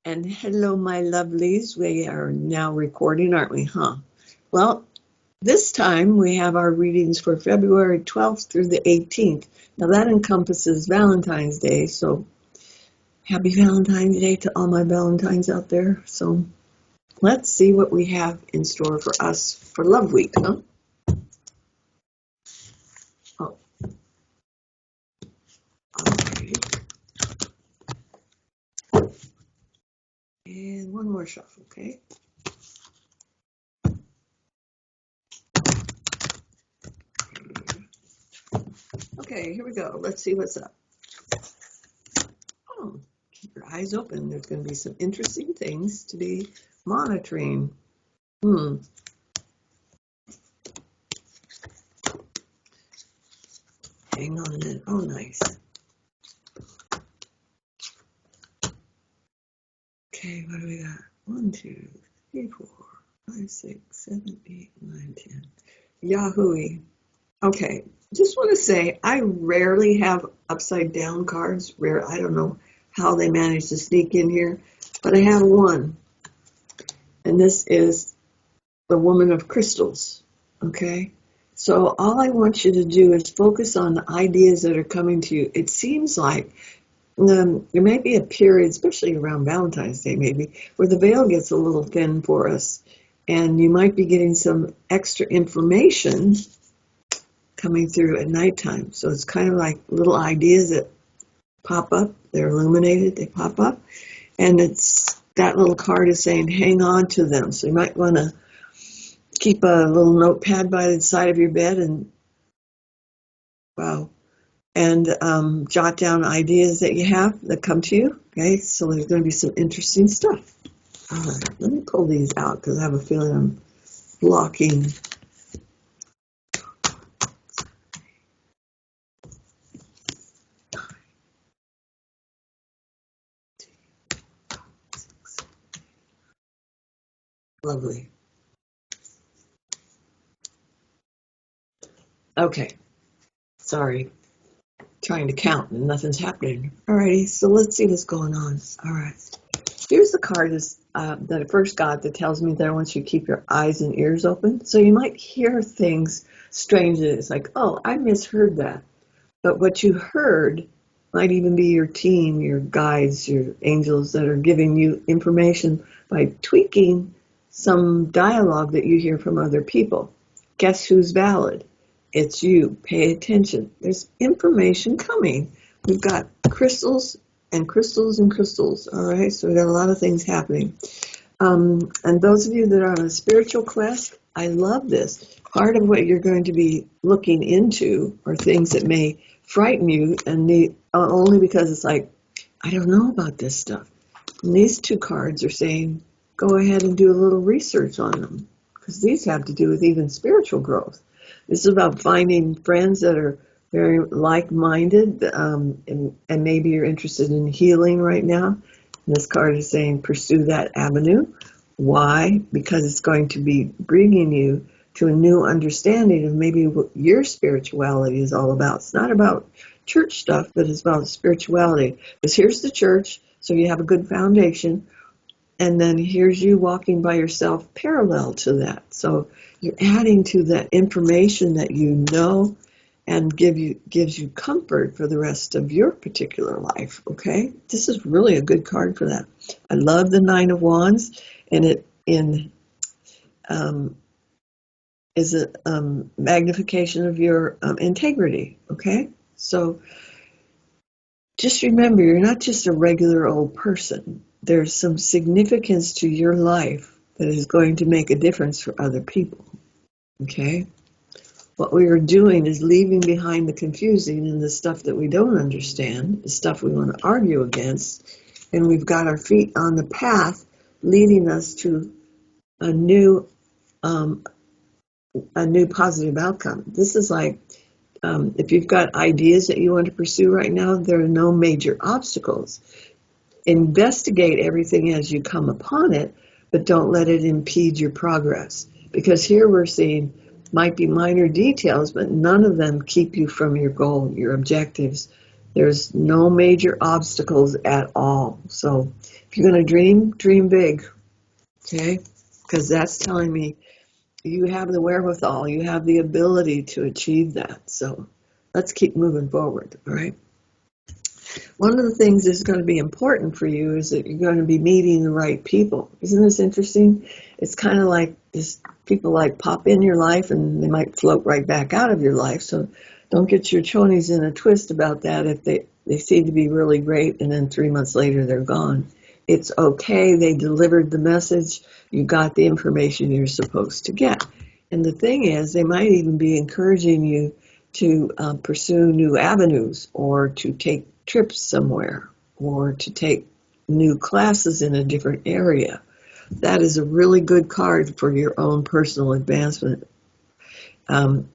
And hello, my lovelies. We are now recording, aren't we, huh? Well, this time we have our readings for February 12th through the 18th. Now that encompasses Valentine's Day, so happy Valentine's Day to all my Valentines out there. So let's see what we have in store for us for Love Week, huh? Oh, okay. And one more shuffle, okay? Okay, here we go. Let's see what's up. Oh, keep your eyes open. There's going to be some interesting things to be monitoring. Hang on a minute. Oh, nice. Okay, what do we got? 1, 2, 3, 4, 5, 6, 7, 8, 9, 10. Yahoo! Okay, just want to say I rarely have upside down cards. I don't know how they manage to sneak in here, but I have one. And this is the Woman of Crystals. Okay? So all I want you to do is focus on the ideas that are coming to you. It seems like there may be a period, especially around Valentine's Day maybe, where the veil gets a little thin for us. And you might be getting some extra information coming through at nighttime. So it's kind of like little ideas that pop up. They're illuminated, they pop up. And it's that little card is saying hang on to them. So you might want to keep a little notepad by the side of your bed and jot down ideas that you have that come to you. Okay, so there's going to be some interesting stuff. All right, let me pull these out because I have a feeling I'm blocking. Lovely. Okay, sorry. Trying to count and nothing's happening. Alrighty, so let's see what's going on. All right. Here's the card that I first got that tells me that I want you to keep your eyes and ears open. So you might hear things strangely. It's like, oh, I misheard that. But what you heard might even be your team, your guides, your angels that are giving you information by tweaking some dialogue that you hear from other people. Guess who's valid? It's you. Pay attention. There's information coming. We've got crystals and crystals and crystals. All right, so we've got a lot of things happening. And those of you that are on a spiritual quest, I love this. Part of what you're going to be looking into are things that may frighten you, and only because it's like, I don't know about this stuff. And these two cards are saying, go ahead and do a little research on them, because these have to do with even spiritual growth. This is about finding friends that are very like-minded, and maybe you're interested in healing right now. And this card is saying, pursue that avenue. Why? Because it's going to be bringing you to a new understanding of maybe what your spirituality is all about. It's not about church stuff, but it's about spirituality. Because here's the church, so you have a good foundation. And then here's you walking by yourself parallel to that. So you're adding to that information that you know and gives you comfort for the rest of your particular life, okay? This is really a good card for that. I love the Nine of Wands, and it is a magnification of your integrity, okay? So just remember, you're not just a regular old person. There's some significance to your life that is going to make a difference for other people, okay? What we are doing is leaving behind the confusing and the stuff that we don't understand, the stuff we want to argue against, and we've got our feet on the path leading us to a new positive outcome. This is like, if you've got ideas that you want to pursue right now, there are no major obstacles. Investigate everything as you come upon it, but don't let it impede your progress. Because here we're seeing might be minor details, but none of them keep you from your goal, your objectives, There's no major obstacles at all. So if you're going to dream, dream big, okay? Because that's telling me you have the wherewithal, you have the ability to achieve that. So let's keep moving forward, all right? One of the things that's going to be important for you is that you're going to be meeting the right people. Isn't this interesting? It's kind of like this, people like pop in your life and they might float right back out of your life. So don't get your chonies in a twist about that if they seem to be really great and then 3 months later they're gone. It's okay. They delivered the message. You got the information you're supposed to get. And the thing is, they might even be encouraging you to pursue new avenues or to take trips somewhere or to take new classes in a different area. That is a really good card for your own personal advancement. And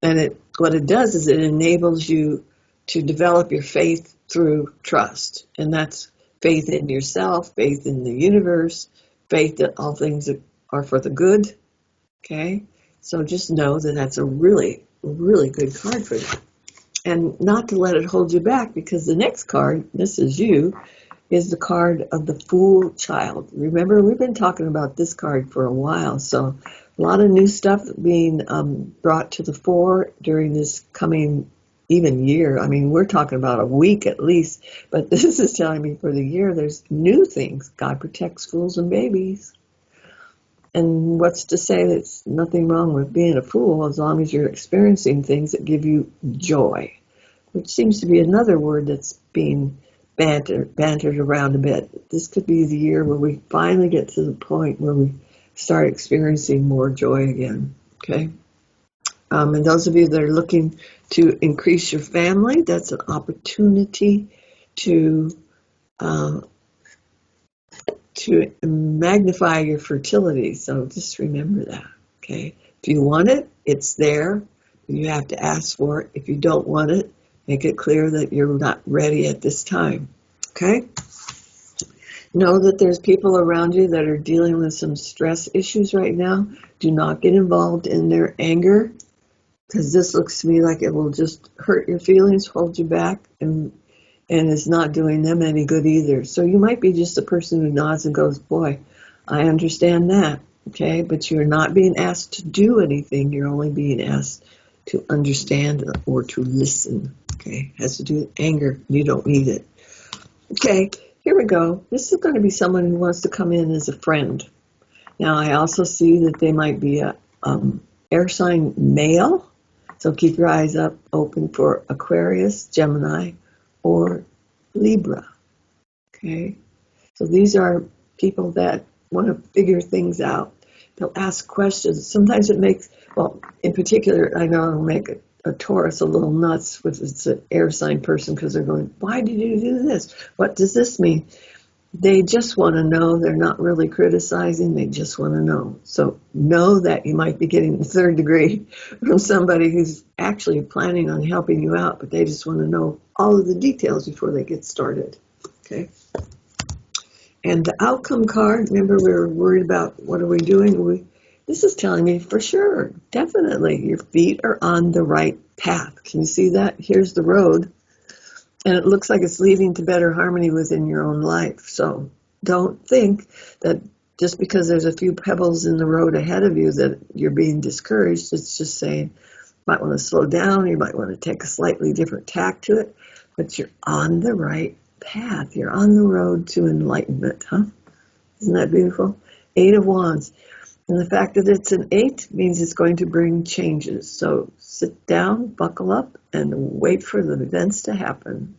what it does is it enables you to develop your faith through trust. And that's faith in yourself, faith in the universe, faith that all things are for the good. Okay? So just know that that's a really, really good card for that. And not to let it hold you back, because the next card, this is you, is the card of the Fool Child. Remember, we've been talking about this card for a while, so a lot of new stuff being brought to the fore during this coming even year. I mean, we're talking about a week at least, but this is telling me for the year there's new things. God protects fools and babies. And what's to say there's nothing wrong with being a fool as long as you're experiencing things that give you joy, which seems to be another word that's being bantered around a bit. This could be the year where we finally get to the point where we start experiencing more joy again, okay? And those of you that are looking to increase your family, that's an opportunity to magnify your fertility. So just remember that, okay? If you want it, it's there. You have to ask for it. If you don't want it, make it clear that you're not ready at this time, okay? Know that there's people around you that are dealing with some stress issues right now. Do not get involved in their anger, because this looks to me like it will just hurt your feelings, hold you back, and it's not doing them any good either. So you might be just a person who nods and goes, boy, I understand that, okay? But you're not being asked to do anything. You're only being asked to understand or to listen, okay? It has to do with anger. You don't need it. Okay, here we go. This is going to be someone who wants to come in as a friend. Now, I also see that they might be a air sign male. So keep your eyes open for Aquarius, Gemini, or Libra, okay? So these are people that want to figure things out. They'll ask questions. Sometimes it makes, well, in particular, I know it'll make a Taurus a little nuts if it's an air sign person, because they're going, why did you do this? What does this mean? They just want to know. They're not really criticizing. They just want to know. So know that you might be getting the third degree from somebody who's actually planning on helping you out, but they just want to know all of the details before they get started. Okay. And the outcome card, remember we were worried about what are we doing? This is telling me for sure, definitely, your feet are on the right path. Can you see that? Here's the road. And it looks like it's leading to better harmony within your own life. So don't think that just because there's a few pebbles in the road ahead of you that you're being discouraged. It's just saying you might want to slow down. You might want to take a slightly different tack to it. But you're on the right path. You're on the road to enlightenment, huh? Isn't that beautiful? 8 of Wands. And the fact that it's an 8 means it's going to bring changes. So sit down, buckle up, and wait for the events to happen.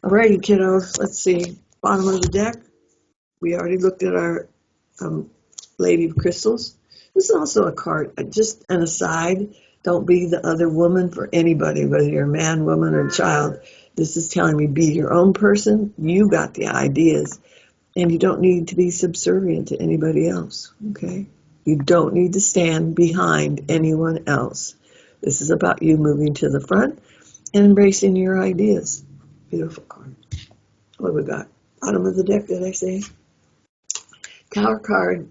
Alrighty, kiddos. Let's see. Bottom of the deck. We already looked at our Lady of Crystals. This is also a card. Just an aside. Don't be the other woman for anybody, whether you're a man, woman, or child. This is telling me be your own person. You got the ideas. And you don't need to be subservient to anybody else, okay? You don't need to stand behind anyone else. This is about you moving to the front and embracing your ideas. Beautiful card. What do we got? Bottom of the deck, did I say? Tower card.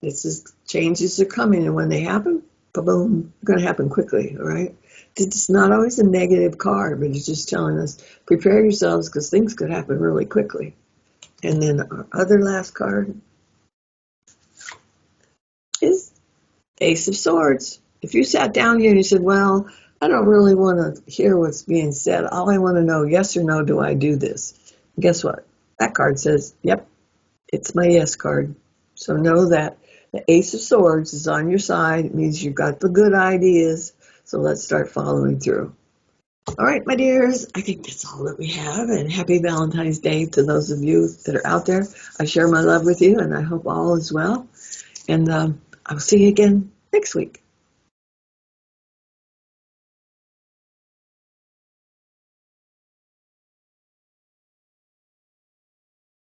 This is changes are coming, and when they happen, Boom, going to happen quickly, all right? It's not always a negative card, but it's just telling us, prepare yourselves because things could happen really quickly. And then our other last card is Ace of Swords. If you sat down here and you said, well, I don't really want to hear what's being said. All I want to know, yes or no, do I do this? Guess what? That card says, yep, it's my yes card. So know that the Ace of Swords is on your side. It means you've got the good ideas. So let's start following through. All right, my dears, I think that's all that we have. And happy Valentine's Day to those of you that are out there. I share my love with you, and I hope all is well. And I'll see you again next week.